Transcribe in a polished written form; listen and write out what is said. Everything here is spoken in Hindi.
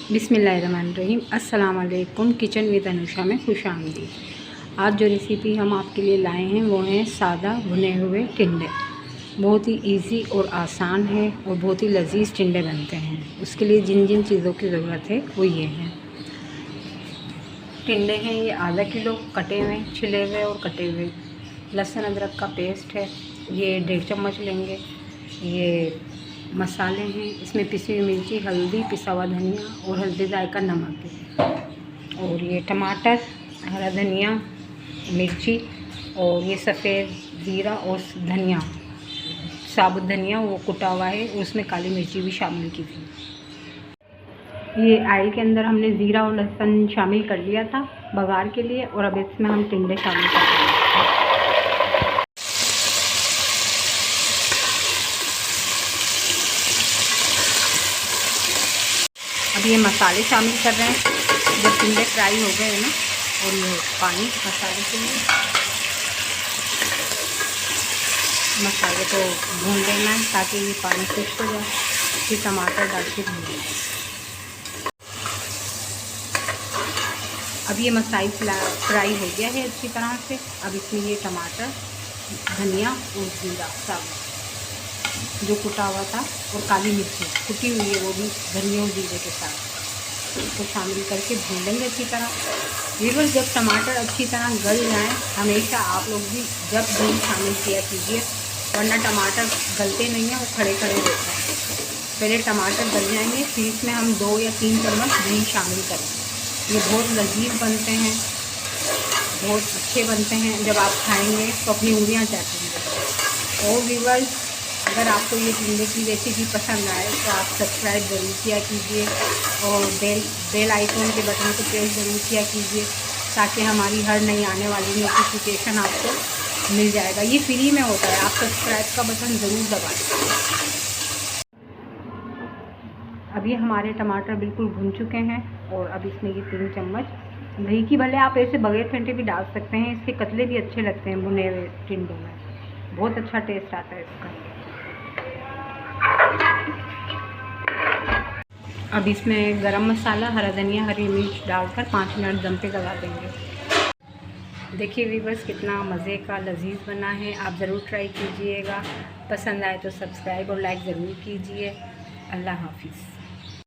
बिस्मिल्लाहिर्रहमानिर्रहीम। अस्सलाम वालेकुम। किचन विद अनुषा में खुश आमदीद। आज जो रेसिपी हम आपके लिए लाए हैं वो हैं सादा भुने हुए टिंडे। बहुत ही इजी और आसान है और बहुत ही लजीज टिंडे बनते हैं। उसके लिए जिन जिन चीज़ों की ज़रूरत है वो ये हैं। टिंडे हैं ये आधा किलो कटे हुए, छिले हुए और कटे हुए। लहसुन अदरक का पेस्ट है ये 1.5 चम्मच लेंगे। ये मसाले हैं, इसमें पिसी हुई मिर्ची, हल्दी, पिसा हुआ धनिया और हल्दी जायका नमक है। और ये टमाटर, हरा धनिया, मिर्ची और ये सफ़ेद ज़ीरा और धनिया, साबुत धनिया वो कुटा हुआ है और उसमें काली मिर्ची भी शामिल की थी। ये ऑयल के अंदर हमने ज़ीरा और लहसुन शामिल कर लिया था बघार के लिए और अब इसमें हम टिंडे शामिल कर देंगे। अब ये मसाले शामिल कर रहे हैं। जब टिंडे फ्राई हो गए हैं ना, और ये पानी मसाले के लिए, मसाले को भून लेना है ताकि ये पानी खुश्क हो जाए। फिर टमाटर डाल के भून लेना। अब ये मसाला फ्राई हो गया है अच्छी तरह से। अब इसमें ये टमाटर, धनिया और जीरा साबुत जो कुटा हुआ था और काली मिर्ची कुटी हुई है वो भी धनिया और जीरे के साथ इसको शामिल करके भून लेंगे अच्छी तरह। व्यूअर्स, जब टमाटर अच्छी तरह गल जाएं, हमेशा आप लोग भी जब घी शामिल किया कीजिए, वरना टमाटर गलते नहीं हैं, वो खड़े खड़े रहते हैं। पहले टमाटर गल जाएंगे फिर इसमें हम 2 या 3 चम्मच घी शामिल करेंगे। ये बहुत लजीज बनते हैं, बहुत अच्छे बनते हैं। जब आप खाएँगे तो अपनी उंगलियाँ चाटेंगे। और व्यूअर्स, अगर आपको ये टिंडे की रेसिपी पसंद आए तो आप सब्सक्राइब ज़रूर किया कीजिए और बेल आइकन के बटन को प्रेस ज़रूर किया कीजिए ताकि हमारी हर नई आने वाली नोटिफिकेशन आपको मिल जाएगा। ये फ्री में होता है, आप सब्सक्राइब का बटन ज़रूर दबाएं। अब ये हमारे टमाटर बिल्कुल भुन चुके हैं और अब इसमें ये 3 चम्मच घी की, भले आप ऐसे बगैर फेंटे भी डाल सकते हैं, इसके कतले भी अच्छे लगते हैं भुने हुए टिंडों में, बहुत अच्छा टेस्ट आता है इसका। अब इसमें गरम मसाला, हरा धनिया, हरी मिर्च डालकर 5 मिनट दम पे लगा देंगे। देखिए व्यूअर्स, कितना मज़े का लजीज बना है। आप ज़रूर ट्राई कीजिएगा। पसंद आए तो सब्सक्राइब और लाइक ज़रूर कीजिए। अल्लाह हाफिज़।